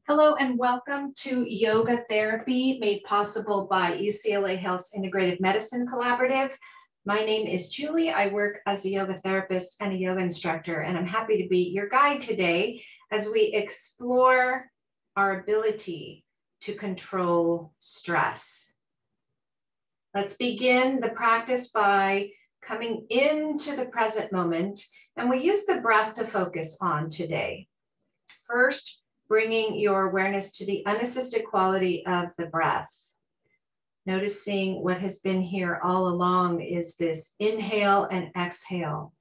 Hello and welcome to Yoga Therapy made possible by UCLA Health's Integrative Medicine Collaborative. My name is Julie. I work as a yoga therapist and a yoga instructor, and I'm happy to be your guide today as we explore our ability to control stress. Let's begin the practice by coming into the present moment, and we use the breath to focus on today. First, bringing your awareness to the unassisted quality of the breath. Noticing what has been here all along is this inhale and exhale.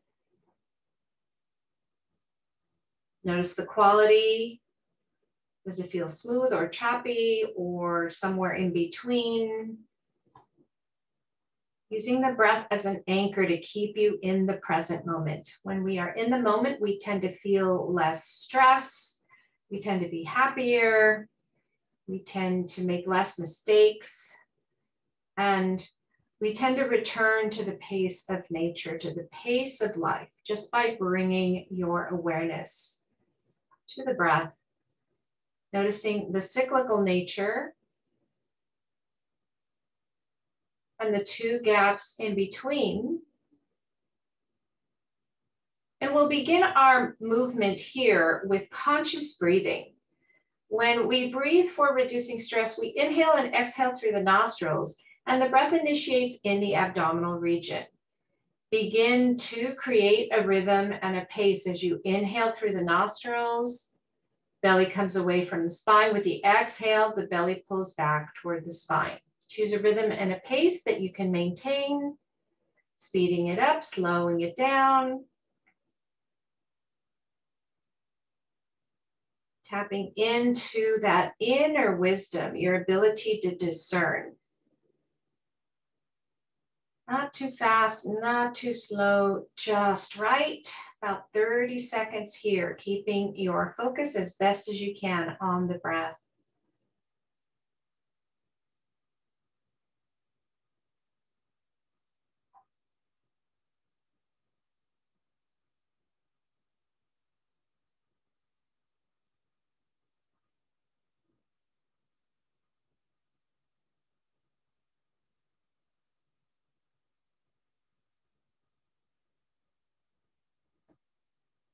Notice the quality. Does it feel smooth or choppy or somewhere in between? Using the breath as an anchor to keep you in the present moment. When we are in the moment, we tend to feel less stress. We tend to be happier. We tend to make less mistakes. And we tend to return to the pace of nature, to the pace of life, just by bringing your awareness to the breath, noticing the cyclical nature and the two gaps in between. And we'll begin our movement here with conscious breathing. When we breathe for reducing stress, we inhale and exhale through the nostrils, and the breath initiates in the abdominal region. Begin to create a rhythm and a pace as you inhale through the nostrils. Belly comes away from the spine. With the exhale, the belly pulls back toward the spine. Choose a rhythm and a pace that you can maintain, speeding it up, slowing it down. Tapping into that inner wisdom, your ability to discern. Not too fast, not too slow, just right. About 30 seconds here, keeping your focus as best as you can on the breath.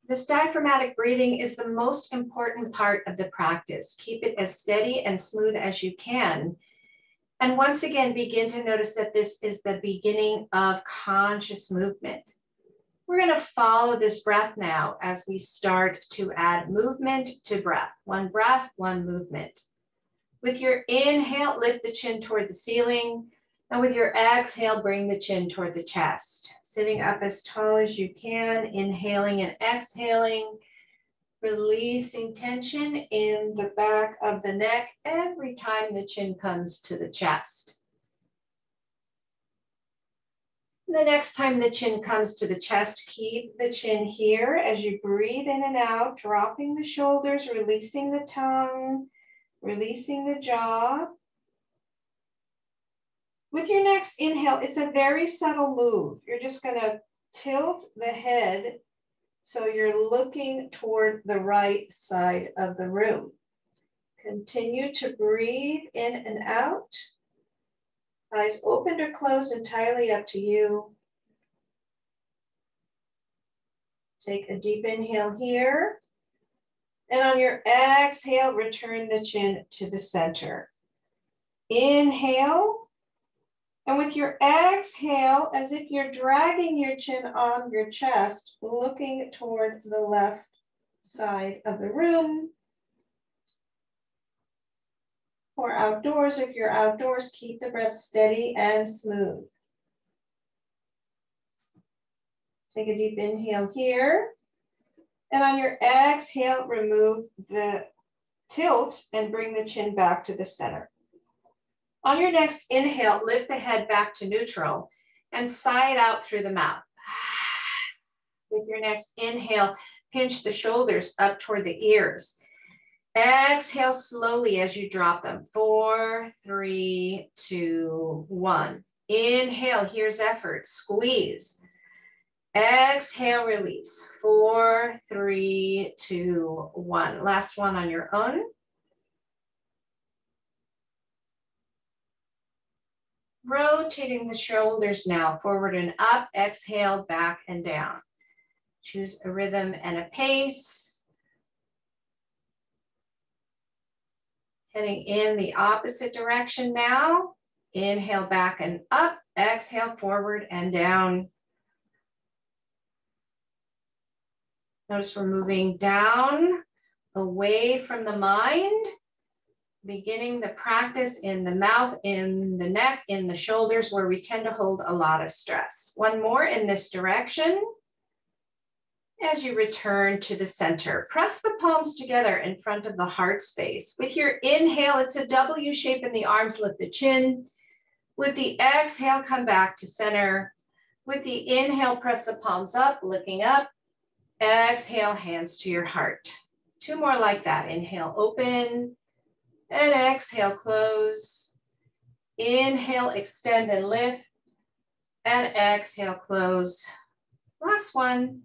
This diaphragmatic breathing is the most important part of the practice. Keep it as steady and smooth as you can. And once again, begin to notice that this is the beginning of conscious movement. We're going to follow this breath now as we start to add movement to breath. One breath, one movement. With your inhale, lift the chin toward the ceiling. And with your exhale, bring the chin toward the chest. Sitting up as tall as you can, inhaling and exhaling, releasing tension in the back of the neck every time the chin comes to the chest. The next time the chin comes to the chest, keep the chin here as you breathe in and out, dropping the shoulders, releasing the tongue, releasing the jaw. With your next inhale, it's a very subtle move. You're just going to tilt the head so you're looking toward the right side of the room. Continue to breathe in and out. Eyes opened or closed, entirely up to you. Take a deep inhale here. And on your exhale, return the chin to the center. Inhale. And with your exhale, as if you're dragging your chin on your chest, looking toward the left side of the room. Or outdoors, if you're outdoors, keep the breath steady and smooth. Take a deep inhale here. And on your exhale, remove the tilt and bring the chin back to the center. On your next inhale, lift the head back to neutral and sigh it out through the mouth. With your next inhale, pinch the shoulders up toward the ears. Exhale slowly as you drop them. 4, 3, 2, 1. Inhale, here's effort. Squeeze. Exhale, release. 4, 3, 2, 1. Last one on your own. Rotating the shoulders now, forward and up, exhale, back and down. Choose a rhythm and a pace. Heading in the opposite direction now. Inhale back and up, exhale forward and down. Notice we're moving down, away from the mind, beginning the practice in the mouth, in the neck, in the shoulders, where we tend to hold a lot of stress. One more in this direction. As you return to the center, press the palms together in front of the heart space. With your inhale, it's a W shape in the arms, lift the chin. With the exhale, come back to center. With the inhale, press the palms up, looking up. Exhale, hands to your heart. Two more like that. Inhale, open, and exhale, close. Inhale, extend and lift, and exhale, close. Last one.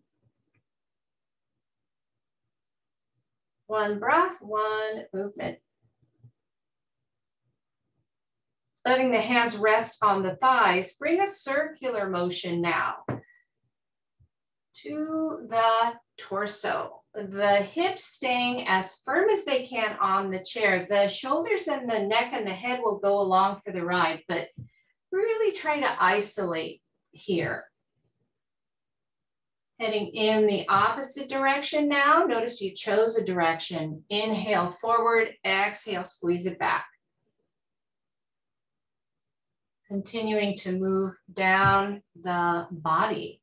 One breath, one movement. Letting the hands rest on the thighs, bring a circular motion now to the torso. The hips staying as firm as they can on the chair. The shoulders and the neck and the head will go along for the ride, but really try to isolate here. Heading in the opposite direction now. Notice you chose a direction. Inhale forward, exhale, squeeze it back. Continuing to move down the body.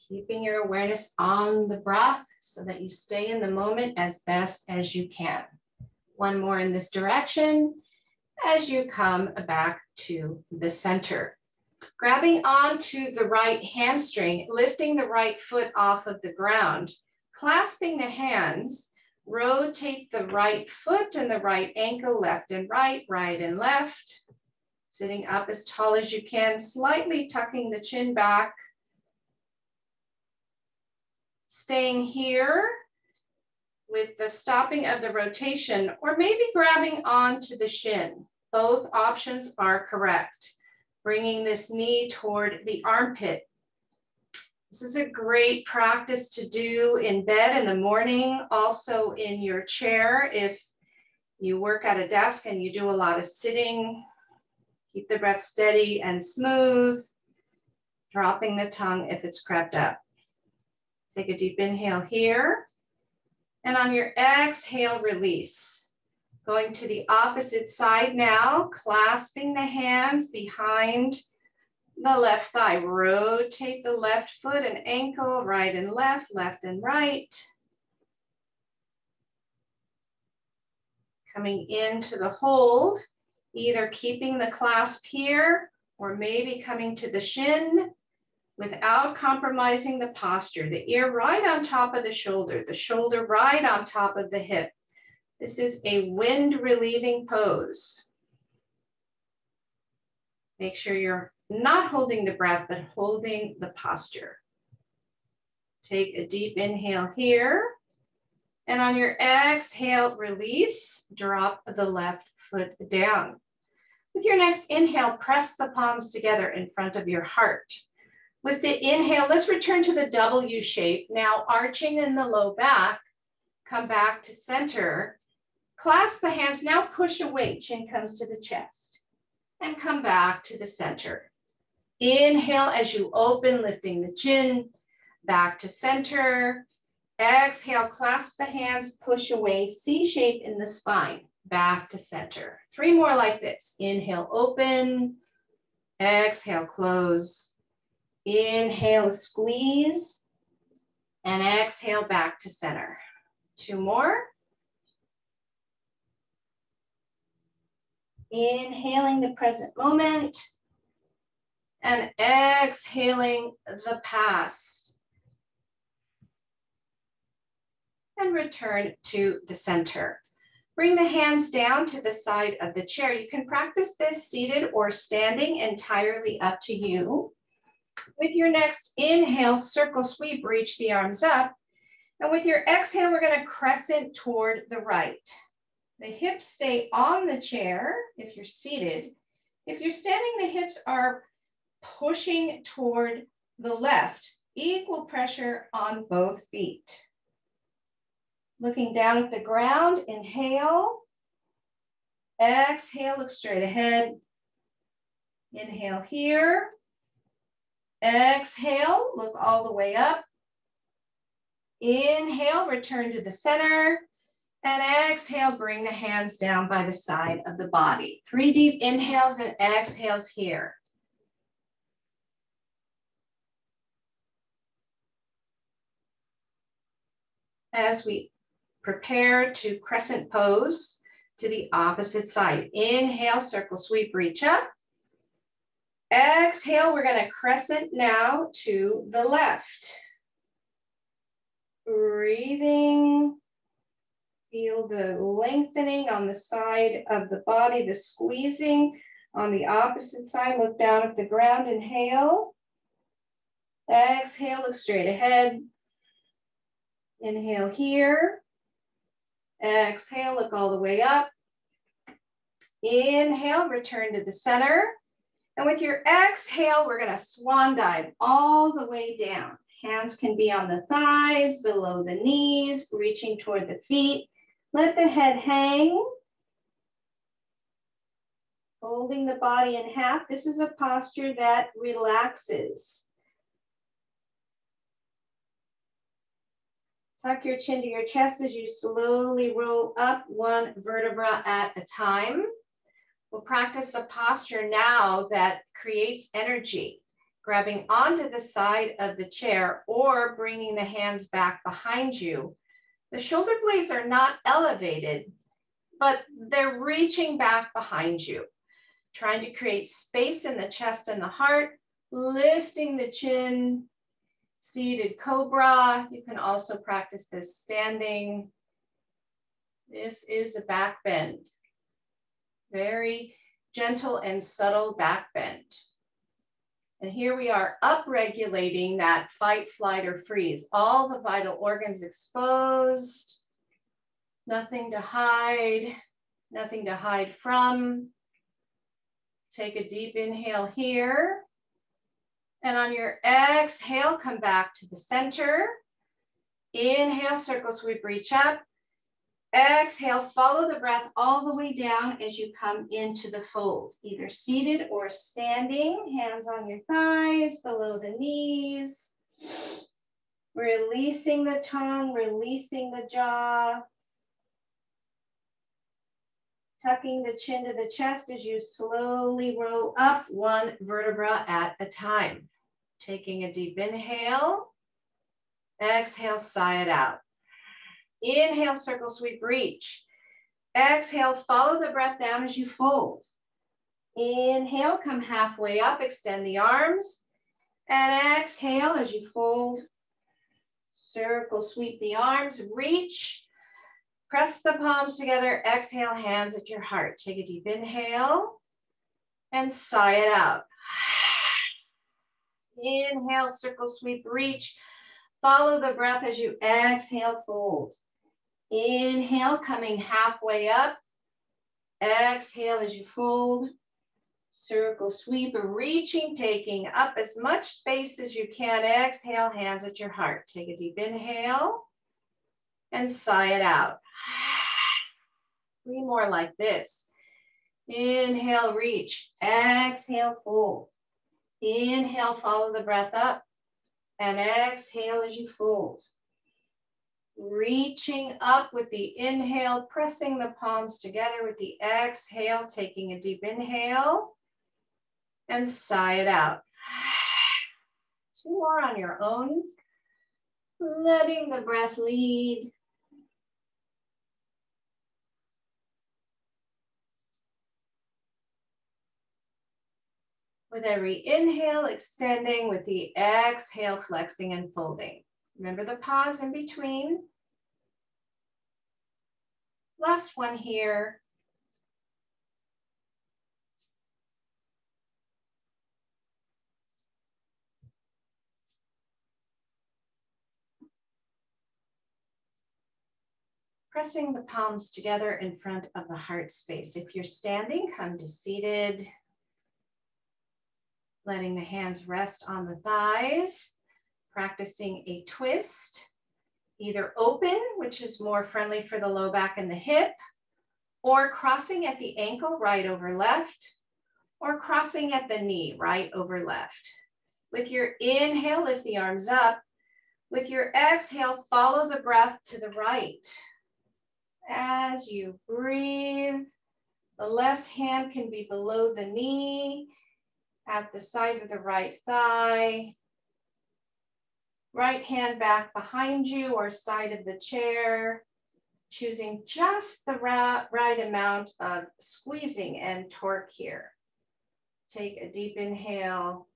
Keeping your awareness on the breath so that you stay in the moment as best as you can. One more in this direction as you come back to the center. Grabbing onto the right hamstring, lifting the right foot off of the ground, clasping the hands, rotate the right foot and the right ankle, left and right, right and left. Sitting up as tall as you can, slightly tucking the chin back. Staying here with the stopping of the rotation, or maybe grabbing onto the shin. Both options are correct. Bringing this knee toward the armpit. This is a great practice to do in bed in the morning, also in your chair. If you work at a desk and you do a lot of sitting, keep the breath steady and smooth, dropping the tongue if it's crept up. Take a deep inhale here. And on your exhale, release. Going to the opposite side now, clasping the hands behind the left thigh. Rotate the left foot and ankle, right and left and right. Coming into the hold, either keeping the clasp here or maybe coming to the shin without compromising the posture. The ear right on top of the shoulder right on top of the hip. This is a wind relieving pose. Make sure you're not holding the breath, but holding the posture. Take a deep inhale here. And on your exhale, release, drop the left foot down. With your next inhale, press the palms together in front of your heart. With the inhale, let's return to the W shape. Now arching in the low back, come back to center. Clasp the hands, now push away, chin comes to the chest. And come back to the center. Inhale as you open, lifting the chin, back to center. Exhale, clasp the hands, push away, C shape in the spine, back to center. Three more like this. Inhale, open. Exhale, close. Inhale, squeeze. And exhale, back to center. Two more. Inhaling the present moment and exhaling the past. And return to the center. Bring the hands down to the side of the chair. You can practice this seated or standing, entirely up to you. With your next inhale, circle sweep, reach the arms up. And with your exhale, we're going to crescent toward the right. The hips stay on the chair if you're seated. If you're standing, the hips are pushing toward the left, equal pressure on both feet. Looking down at the ground, inhale. Exhale, look straight ahead. Inhale here. Exhale, look all the way up. Inhale, return to the center. And exhale, bring the hands down by the side of the body. 3 deep inhales and exhales here. As we prepare to crescent pose to the opposite side. Inhale, circle sweep, reach up. Exhale, we're going to crescent now to the left. Breathing. Feel the lengthening on the side of the body, the squeezing on the opposite side. Look down at the ground, inhale. Exhale, look straight ahead. Inhale here. Exhale, look all the way up. Inhale, return to the center. And with your exhale, we're gonna swan dive all the way down. Hands can be on the thighs, below the knees, reaching toward the feet. Let the head hang. Folding the body in half. This is a posture that relaxes. Tuck your chin to your chest as you slowly roll up 1 vertebra at a time. We'll practice a posture now that creates energy, grabbing onto the side of the chair or bringing the hands back behind you. The shoulder blades are not elevated, but they're reaching back behind you, trying to create space in the chest and the heart, lifting the chin. Seated cobra. You can also practice this standing. This is a back bend. Very gentle and subtle back bend. And here we are upregulating that fight, flight, or freeze. All the vital organs exposed. Nothing to hide. Nothing to hide from. Take a deep inhale here. And on your exhale, come back to the center. Inhale, circle sweep, reach up. Exhale, follow the breath all the way down as you come into the fold, either seated or standing. Hands on your thighs, below the knees. Releasing the tongue, releasing the jaw. Tucking the chin to the chest as you slowly roll up 1 vertebra at a time. Taking a deep inhale. Exhale, sigh it out. Inhale, circle sweep, reach. Exhale, follow the breath down as you fold. Inhale, come halfway up, extend the arms. And exhale as you fold. Circle sweep the arms, reach. Press the palms together, exhale, hands at your heart. Take a deep inhale and sigh it out. Inhale, circle sweep, reach. Follow the breath as you exhale, fold. Inhale, coming halfway up. Exhale as you fold. Circle sweep, reaching, taking up as much space as you can. Exhale, hands at your heart. Take a deep inhale and sigh it out. 3 more like this. Inhale, reach. Exhale, fold. Inhale, follow the breath up. And exhale as you fold. Reaching up with the inhale, pressing the palms together with the exhale, taking a deep inhale and sigh it out. 2 more on your own. Letting the breath lead. With every inhale, extending, with the exhale, flexing and folding. Remember the pause in between. Last one here. Pressing the palms together in front of the heart space. If you're standing, come to seated. letting the hands rest on the thighs, practicing a twist, either open, which is more friendly for the low back and the hip, or crossing at the ankle, right over left, or crossing at the knee, right over left. With your inhale, lift the arms up. With your exhale, follow the breath to the right. As you breathe, the left hand can be below the knee, at the side of the right thigh. Right hand back behind you or side of the chair, choosing just the right amount of squeezing and torque here. Take a deep inhale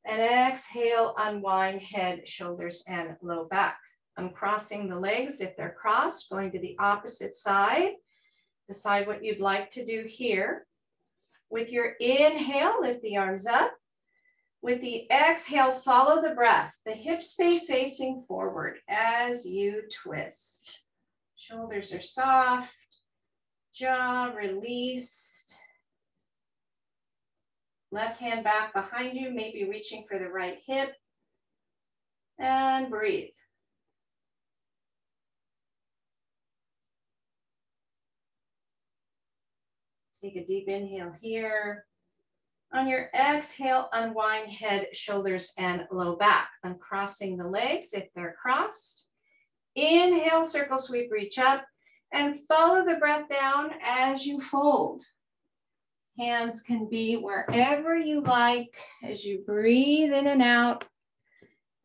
and exhale, unwind head, shoulders, and low back. Uncrossing the legs if they're crossed, going to the opposite side. Decide what you'd like to do here. With your inhale, lift the arms up. With the exhale, follow the breath. The hips stay facing forward as you twist. Shoulders are soft, jaw released. Left hand back behind you, maybe reaching for the right hip. And breathe. Take a deep inhale here. On your exhale, unwind head, shoulders, and low back. Uncrossing the legs if they're crossed. Inhale, circle sweep, reach up, and follow the breath down as you fold. Hands can be wherever you like as you breathe in and out.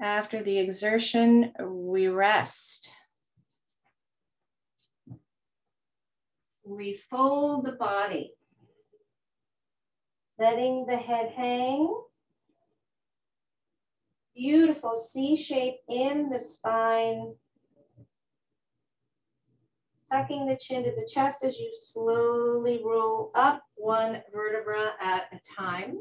After the exertion, we rest. We fold the body. Letting the head hang. Beautiful C shape in the spine. Tucking the chin to the chest as you slowly roll up one vertebra at a time.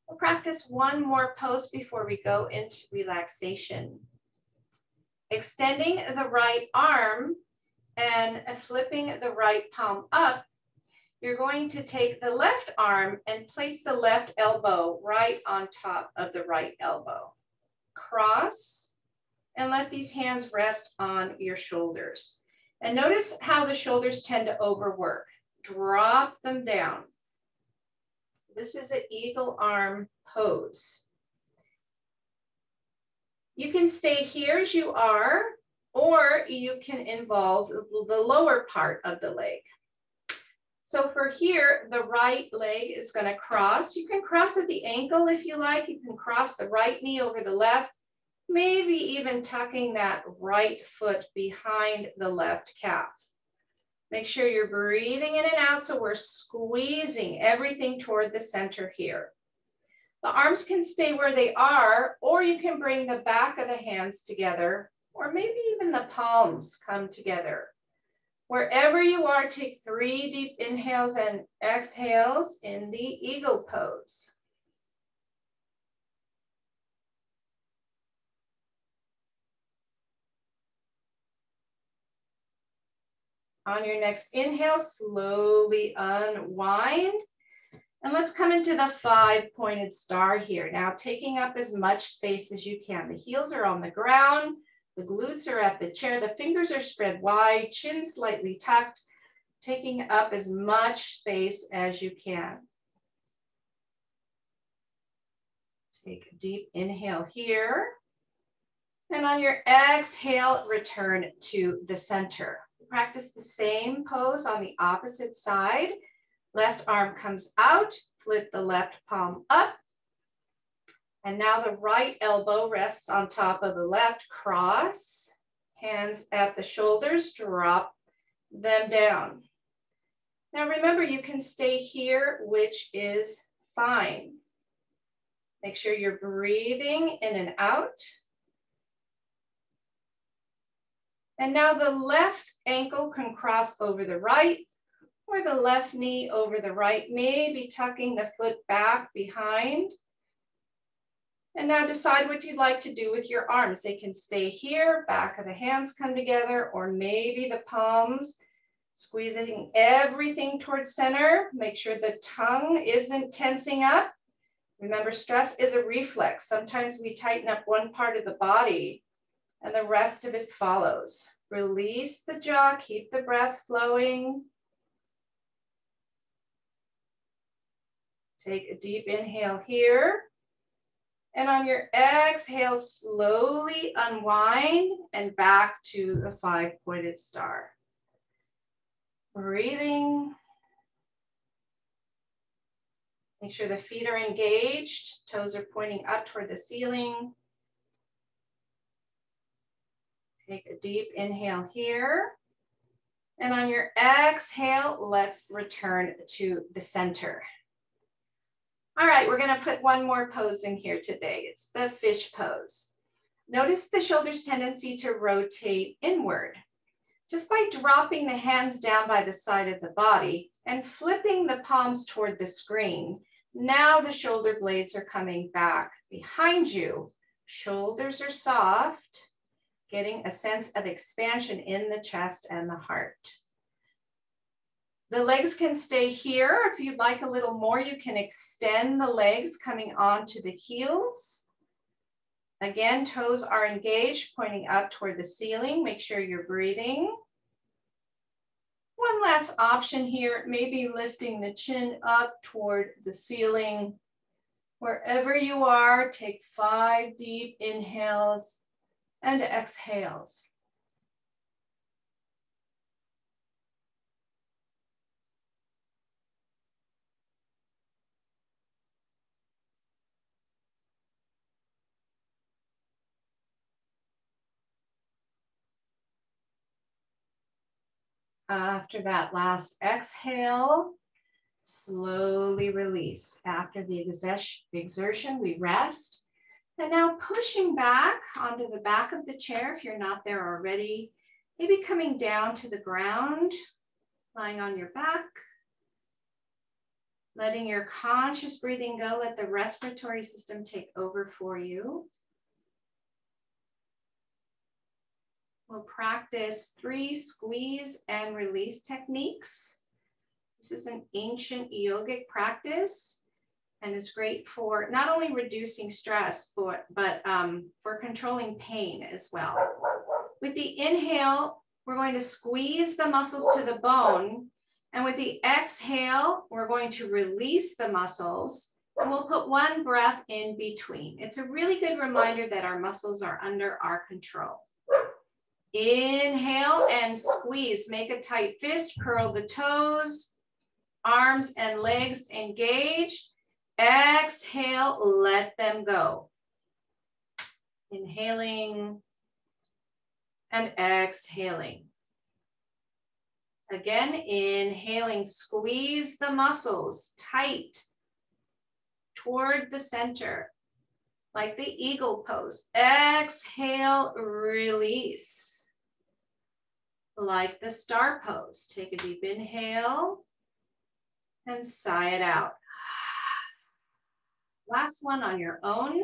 We'll practice one more pose before we go into relaxation. Extending the right arm and flipping the right palm up, you're going to take the left arm and place the left elbow right on top of the right elbow. Cross and let these hands rest on your shoulders. And notice how the shoulders tend to overwork. Drop them down. This is an eagle arm pose. You can stay here as you are, or you can involve the lower part of the leg. So for here, the right leg is going to cross. You can cross at the ankle if you like. You can cross the right knee over the left, maybe even tucking that right foot behind the left calf. Make sure you're breathing in and out so we're squeezing everything toward the center here. The arms can stay where they are, or you can bring the back of the hands together, or maybe even the palms come together. Wherever you are, take 3 deep inhales and exhales in the eagle pose. On your next inhale, slowly unwind. And let's come into the 5-pointed star here. Now taking up as much space as you can. The heels are on the ground. The glutes are at the chair. The fingers are spread wide, chin slightly tucked, taking up as much space as you can. Take a deep inhale here. And on your exhale, return to the center. Practice the same pose on the opposite side. Left arm comes out, flip the left palm up. And now the right elbow rests on top of the left, cross, hands at the shoulders, drop them down. Now remember, you can stay here, which is fine. Make sure you're breathing in and out. And now the left ankle can cross over the right, or the left knee over the right, maybe tucking the foot back behind. And now decide what you'd like to do with your arms. They can stay here, back of the hands come together, or maybe the palms, squeezing everything towards center. Make sure the tongue isn't tensing up. Remember, stress is a reflex. Sometimes we tighten up one part of the body and the rest of it follows. Release the jaw, keep the breath flowing. Take a deep inhale here. And on your exhale, slowly unwind and back to the 5-pointed star. Breathing. Make sure the feet are engaged. Toes are pointing up toward the ceiling. Take a deep inhale here. And on your exhale, let's return to the center. All right, we're gonna put one more pose in here today. It's the fish pose. Notice the shoulders' tendency to rotate inward. Just by dropping the hands down by the side of the body and flipping the palms toward the screen, now the shoulder blades are coming back behind you. Shoulders are soft, getting a sense of expansion in the chest and the heart. The legs can stay here. If you'd like a little more, you can extend the legs coming onto the heels. Again, toes are engaged, pointing up toward the ceiling. Make sure you're breathing. One last option here, maybe lifting the chin up toward the ceiling. Wherever you are, take 5 deep inhales and exhales. After that last exhale, slowly release. After the exertion, we rest. And now pushing back onto the back of the chair, if you're not there already, maybe coming down to the ground, lying on your back, letting your conscious breathing go, let the respiratory system take over for you. We'll practice 3 squeeze and release techniques. This is an ancient yogic practice and is great for not only reducing stress, but for controlling pain as well. With the inhale, we're going to squeeze the muscles to the bone. And with the exhale, we're going to release the muscles. And we'll put one breath in between. It's a really good reminder that our muscles are under our control. Inhale and squeeze. Make a tight fist, curl the toes, arms and legs engaged. Exhale, let them go. Inhaling and exhaling. Again, inhaling, squeeze the muscles tight toward the center, like the eagle pose. Exhale, release. Like the star pose. Take a deep inhale and sigh it out. Last one on your own.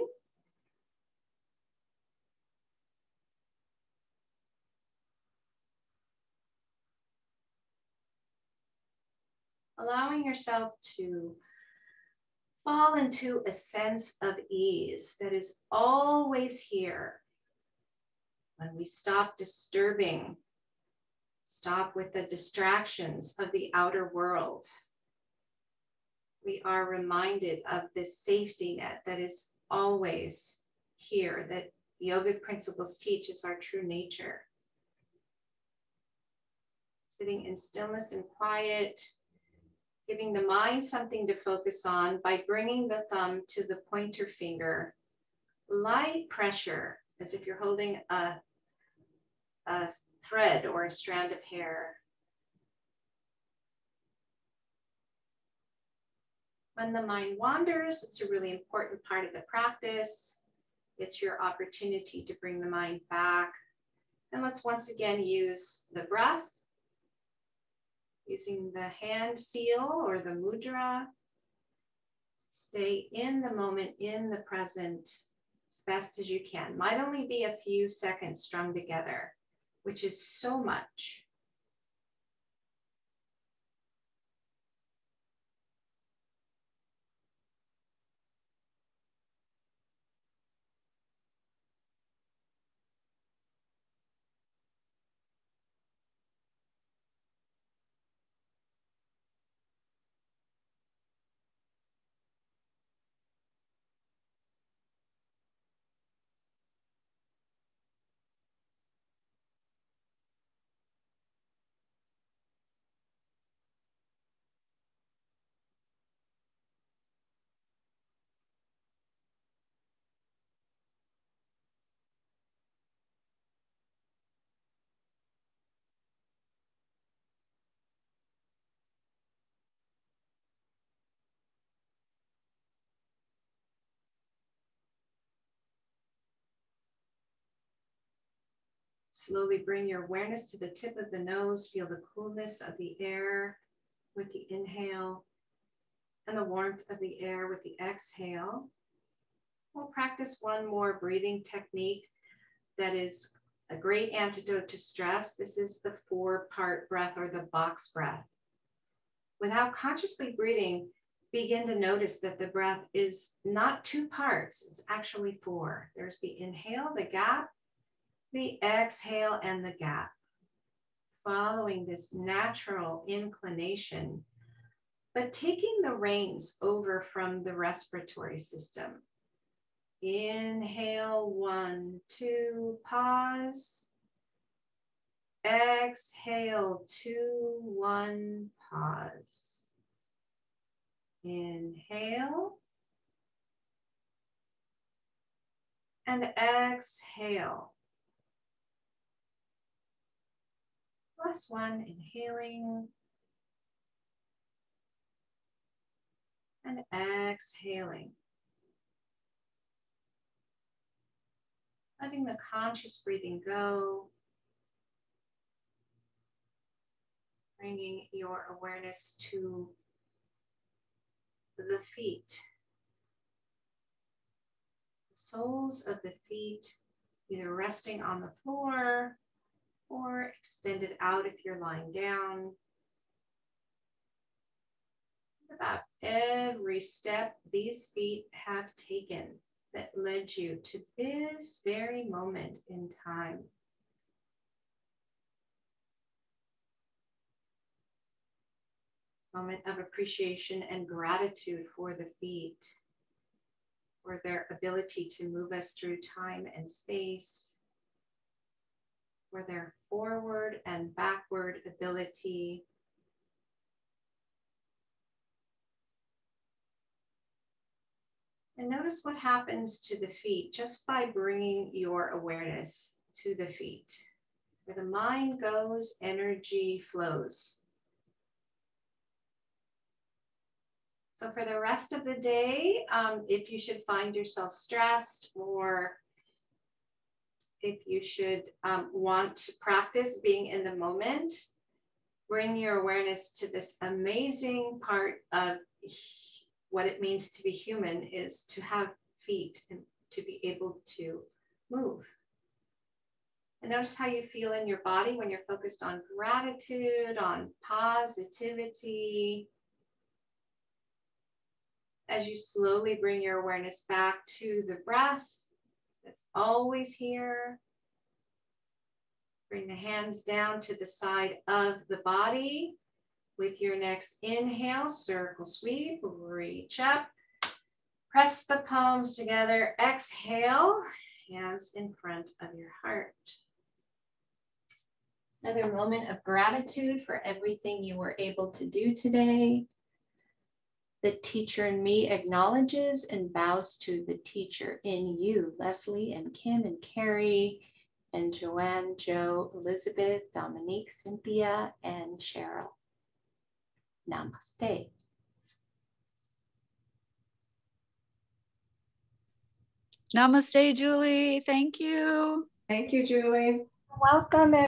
Allowing yourself to fall into a sense of ease that is always here. When we stop disturbing, stop with the distractions of the outer world, we are reminded of this safety net that is always here, that yogic principles teach is our true nature. Sitting in stillness and quiet, giving the mind something to focus on by bringing the thumb to the pointer finger. Light pressure, as if you're holding a thread or a strand of hair. When the mind wanders, it's a really important part of the practice. It's your opportunity to bring the mind back. And let's once again use the breath, using the hand seal or the mudra. Stay in the moment, in the present, as best as you can. Might only be a few seconds strung together, which is so much. Slowly bring your awareness to the tip of the nose. Feel the coolness of the air with the inhale and the warmth of the air with the exhale. We'll practice one more breathing technique that is a great antidote to stress. This is the 4-part breath, or the box breath. Without consciously breathing, begin to notice that the breath is not 2 parts, it's actually 4. There's the inhale, the gap, the exhale, and the gap. Following this natural inclination, but taking the reins over from the respiratory system. Inhale, 1, 2, pause. Exhale, 2, 1, pause. Inhale. And exhale. Last one, inhaling. And exhaling. Letting the conscious breathing go. Bringing your awareness to the feet. The soles of the feet, either resting on the floor or extended out if you're lying down. About every step these feet have taken that led you to this very moment in time. Moment of appreciation and gratitude for the feet, for their ability to move us through time and space, for their forward and backward ability. And notice what happens to the feet just by bringing your awareness to the feet. Where the mind goes, energy flows. So for the rest of the day, if you should find yourself stressed, or if you should want to practice being in the moment, bring your awareness to this amazing part of what it means to be human, is to have feet and to be able to move. And notice how you feel in your body when you're focused on gratitude, on positivity. As you slowly bring your awareness back to the breath that's always here. Bring the hands down to the side of the body. With your next inhale, circle sweep, reach up, press the palms together, exhale, hands in front of your heart. Another moment of gratitude for everything you were able to do today. The teacher in me acknowledges and bows to the teacher in you, Leslie and Kim and Carrie and Joanne, Joe, Elizabeth, Dominique, Cynthia, and Cheryl. Namaste. Namaste, Julie. Thank you. Thank you, Julie. Welcome, everyone.